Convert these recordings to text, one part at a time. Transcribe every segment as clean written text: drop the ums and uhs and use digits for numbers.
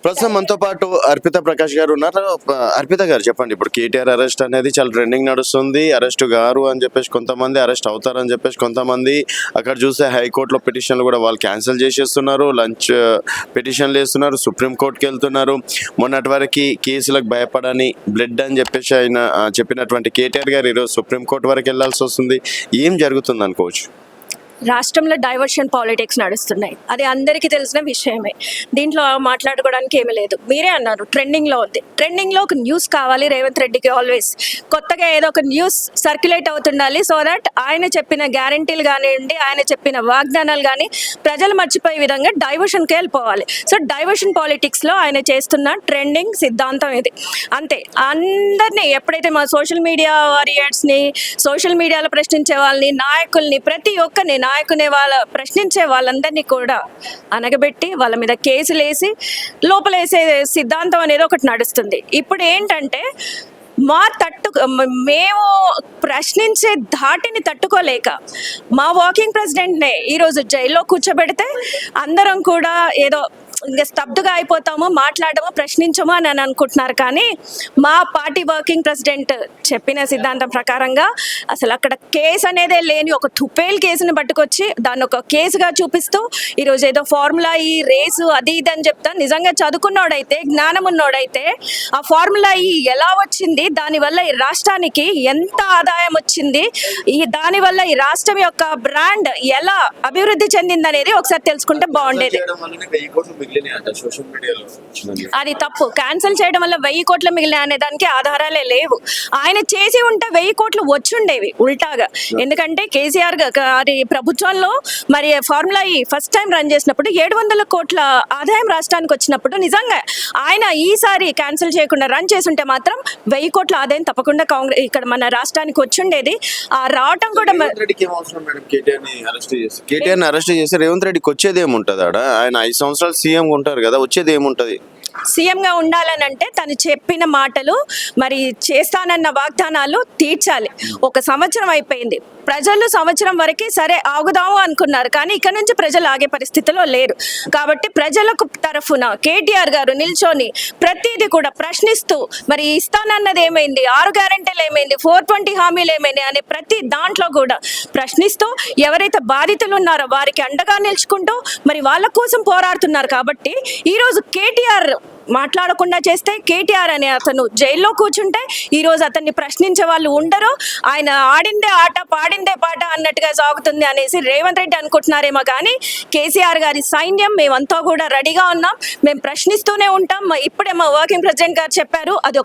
ప్రస్తుతం మనతో పాటు అర్పిత ప్రకాష్ గారు ఉన్నారు. అర్పిత గారు చెప్పండి, ఇప్పుడు కేటీఆర్ అరెస్ట్ అనేది చాలా ట్రెండింగ్ నడుస్తుంది. అరెస్ట్ గారు అని చెప్పేసి కొంతమంది, అరెస్ట్ అవుతారని చెప్పేసి కొంతమంది, అక్కడ చూస్తే హైకోర్టులో పిటిషన్లు కూడా వాళ్ళు క్యాన్సిల్ చేసేస్తున్నారు, లంచ్ పిటిషన్లు వేస్తున్నారు, సుప్రీంకోర్టుకి వెళ్తున్నారు. మొన్నటి వరకు కేసులకు భయపడని బ్లడ్ అని చెప్పేసి ఆయన చెప్పినటువంటి కేటీఆర్ గారు ఈరోజు సుప్రీంకోర్టు వరకు వెళ్లాల్సి వస్తుంది. ఏం జరుగుతుంది అనుకోవచ్చు? రాష్ట్రంలో డైవర్షన్ పాలిటిక్స్ నడుస్తున్నాయి, అది అందరికీ తెలిసిన విషయమే. దీంట్లో మాట్లాడుకోవడానికి ఏమీ లేదు. మీరే అన్నారు ట్రెండింగ్లో ఉంది. ట్రెండింగ్లో ఒక న్యూస్ కావాలి రేవంత్ రెడ్డికి, ఆల్వేస్ కొత్తగా ఏదో ఒక న్యూస్ సర్క్యులేట్ అవుతుండాలి. సో దట్ ఆయన చెప్పిన గ్యారంటీలు కానివ్వండి, ఆయన చెప్పిన వాగ్దానాలు కానీ ప్రజలు మర్చిపోయే విధంగా డైవర్షన్కి వెళ్ళిపోవాలి. సో డైవర్షన్ పాలిటిక్స్లో ఆయన చేస్తున్న ట్రెండింగ్ సిద్ధాంతం ఇది, అంతే. అందరినీ ఎప్పుడైతే మా సోషల్ మీడియా వారియర్స్ని, సోషల్ మీడియాలో ప్రశ్నించే వాళ్ళని, నాయకుల్ని, ప్రతి ఒక్కరిని నాయకునే ప్రశ్నించే వాళ్ళందరినీ కూడా అనగబెట్టి వాళ్ళ మీద కేసులు వేసి లోపలేసే సిద్ధాంతం అనేది ఒకటి నడుస్తుంది. ఇప్పుడు ఏంటంటే మేము ప్రశ్నించే ధాటిని తట్టుకోలేక మా వాకింగ్ ప్రెసిడెంట్నే ఈరోజు జైల్లో కూర్చోబెడితే అందరం కూడా ఏదో ఇంకా స్తబ్దుగా అయిపోతాము, మాట్లాడము, ప్రశ్నించము అని అనుకుంటున్నారు. కానీ మా పార్టీ వర్కింగ్ ప్రెసిడెంట్ చెప్పిన సిద్ధాంతం ప్రకారంగా అసలు అక్కడ కేసు అనేదే లేని ఒక తుపేల్ కేసుని పట్టుకొచ్చి దాన్ని ఒక కేసుగా చూపిస్తూ ఈరోజు ఏదో ఫార్ములా ఈ రేసు అది ఇది అని చెప్తా. నిజంగా చదువుకున్నోడైతే, జ్ఞానం ఉన్నోడైతే ఆ ఫార్ములా ఈ ఎలా వచ్చింది, దానివల్ల ఈ రాష్ట్రానికి ఎంత ఆదాయం వచ్చింది, దానివల్ల ఈ రాష్ట్రం యొక్క బ్రాండ్ ఎలా అభివృద్ధి చెందింది అనేది ఒకసారి తెలుసుకుంటే బాగుండేది. అది తప్పు. క్యాన్సిల్ చేయడం వల్ల 1000 కోట్లు మిగిలిన అనే దానికి ఆధారాలే లేవు. ఆయన చేసి ఉంటే 1000 కోట్లు వచ్చుండేవి ఉల్టాగా. ఎందుకంటే కేసీఆర్ గారి ప్రభుత్వంలో మరి ఫార్ములా ఈ ఫస్ట్ టైం రన్ చేసినప్పుడు 700 కోట్ల ఆదాయం రాష్ట్రానికి వచ్చినప్పుడు నిజంగా ఆయన ఈసారి క్యాన్సిల్ చేయకుండా రన్ చేసి ఉంటే మాత్రం 1000 కోట్ల ఆదాయం తప్పకుండా కాంగ్రెస్ ఇక్కడ మన రాష్ట్రానికి వచ్చిండేది. ఆ రావటం కూడా కేటీఆర్ అరెస్ట్ చేసి రేవంత్ రెడ్డికి వచ్చేది ఏముంటది? ఆయన 5 సంవత్సరాలు సీఎం ఉంటారు కదా, వచ్చేది ఏముంటది? సీఎంగా ఉండాలనంటే తను చెప్పిన మాటలు, మరి చేస్తానన్న వాగ్దానాలు తీర్చాలి. 1 సంవత్సరం అయిపోయింది. ప్రజలు సంవత్సరం వరకు సరే ఆగుదాము అనుకున్నారు, కానీ ఇక్కడ నుంచి ప్రజలు ఆగే పరిస్థితిలో లేరు. కాబట్టి ప్రజలకు తరఫున కేటీఆర్ గారు నిల్చొని ప్రతిదీ కూడా ప్రశ్నిస్తూ, మరి ఇస్తానన్నది ఏమైంది, 6 గ్యారెంటీలు ఏమైంది, 420 హామీలు ఏమైంది అనే ప్రతి దాంట్లో కూడా ప్రశ్నిస్తూ ఎవరైతే బాధితులు ఉన్నారో వారికి అండగా నిలుచుకుంటూ మరి వాళ్ళ కోసం పోరాడుతున్నారు. కాబట్టి ఈరోజు కేటీఆర్ మాట్లాడకుండా చేస్తే, కేటీఆర్ అనే అతను జైల్లో కూర్చుంటే ఈరోజు అతన్ని ప్రశ్నించే వాళ్ళు ఉండరు. ఆయన ఆడిందే ఆట పాడిందే పాట అన్నట్టుగా సాగుతుంది అనేసి రేవంత్ రెడ్డి అనుకుంటున్నారేమో, కానీ కేసీఆర్ గారి సైన్యం మేమంతా కూడా రెడీగా ఉన్నాం, మేము ప్రశ్నిస్తూనే ఉంటాం. ఇప్పుడే మా వర్కింగ్ ప్రెసిడెంట్ గారు చెప్పారు, అది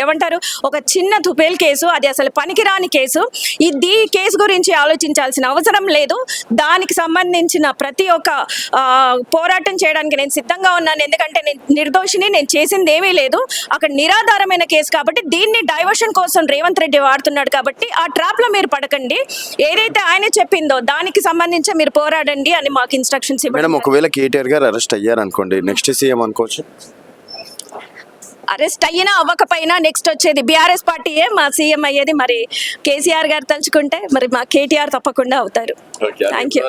ఏమంటారు, ఒక చిన్న తుపేల్ కేసు, అది అసలు పనికిరాని కేసు. ఈ కేసు గురించి ఆలోచించాల్సిన అవసరం లేదు. దానికి సంబంధించిన ప్రతి ఒక్క పోరాటం చేయడానికి నేను సిద్ధంగా ఉన్నాను. ఎందుకంటే నేను నిర్దోషిని, నేను చేసింది ఏమీ లేదు. అక్కడ నిరాధారమైన కేసు కాబట్టి దీన్ని డైవర్షన్ కోసం రేవంత్ రెడ్డి వాడుతున్నాడు. కాబట్టి ఆ ట్రాప్లో మీరు పడకండి. ఏదైతే ఆయన చెప్పిందో దానికి సంబంధించి మీరు పోరాడండి అని మాకు ఇన్స్ట్రక్షన్స్ ఇవ్వండి. ఒకవేళ కేటీఆర్ గారు అరెస్ట్ అయ్యారనుకోండి, నెక్స్ట్ సీఎం అనుకోవచ్చు? అరెస్ట్ అయినా అవ్వకపోయినా నెక్స్ట్ వచ్చేది బీఆర్ఎస్ పార్టీయే మా సీఎం అయ్యేది. మరి కేసీఆర్ గారు తలుచుకుంటే మరి మా కేటీఆర్ తప్పకుండా అవుతారు. Thank you.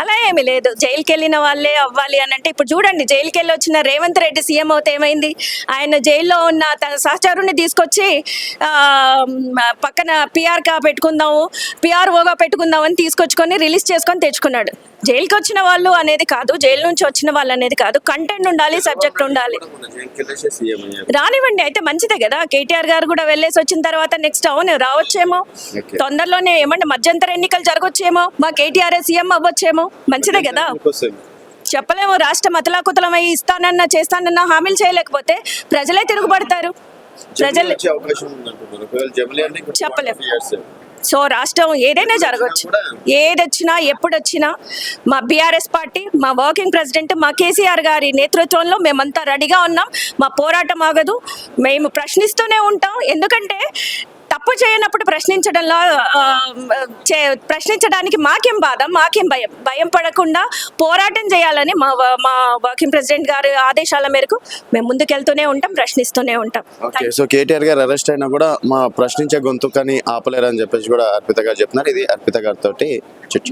అలా ఏమి లేదు, జైలుకి వెళ్ళిన వాళ్ళే అవ్వాలి అని అంటే ఇప్పుడు చూడండి, జైలుకి వెళ్ళి వచ్చిన రేవంత్ రెడ్డి సీఎం అవుతే ఏమైంది? ఆయన జైల్లో ఉన్న తన సహచరుని తీసుకొచ్చి పక్కన పిఆర్గా పెట్టుకుందాము, పిఆర్ఓగా పెట్టుకుందాం అని తీసుకొచ్చుకొని రిలీజ్ చేసుకొని తెచ్చుకున్నాడు. జైలుకి వచ్చిన వాళ్ళు అనేది కాదు, జైలు నుంచి వచ్చిన వాళ్ళు అనేది కాదు, కంటెంట్ ఉండాలి, సబ్జెక్ట్ ఉండాలి. రానివ్వండి, అయితే మంచిదే కదా. కేటీఆర్ గారు కూడా వెళ్ళేసి వచ్చిన తర్వాత నెక్స్ట్ అవును రావచ్చేమో, తొందరలోనే ఏమంటే మధ్యంతర ఎన్నికలు జరగొచ్చేమో, మా కేటీఆర్ సీఎం అవ్వచ్చేమో, మంచిదే కదా. చెప్పలేము, రాష్ట్రం అతలాకుతలమై ఇస్తానన్నా చేస్తానన్నా హామీలు చేయలేకపోతే ప్రజలే తిరుగుబడతారు. ప్రజలు చెప్పలేము. సో రాష్ట్రం ఏదైనా జరగవచ్చు, ఏదొచ్చినా ఎప్పుడొచ్చినా మా బీఆర్ఎస్ పార్టీ, మా వర్కింగ్ ప్రెసిడెంట్, మా కేసీఆర్ గారి నేతృత్వంలో మేమంతా రెడీగా ఉన్నాం. మా పోరాటం ఆగదు, మేము ప్రశ్నిస్తూనే ఉంటాం. ఎందుకంటే తప్పు చేయనప్పుడు ప్రశ్నించడానికి మాకేం బాధ, మాకేం భయం పడకుండా పోరాటం చేయాలని మా వర్కింగ్ ప్రెసిడెంట్ గారి ఆదేశాల మేరకు మేము ముందుకెళ్తూనే ఉంటాం, ప్రశ్నిస్తూనే ఉంటాం. సో కేటీఆర్ గారు అరెస్ట్ అయినా కూడా మా ప్రశ్నించే గొంతుకని ఆపలేరని చెప్పేసి కూడా అర్పిత గారు చెప్తున్నారు. ఇది అర్పిత గారితో చర్చ.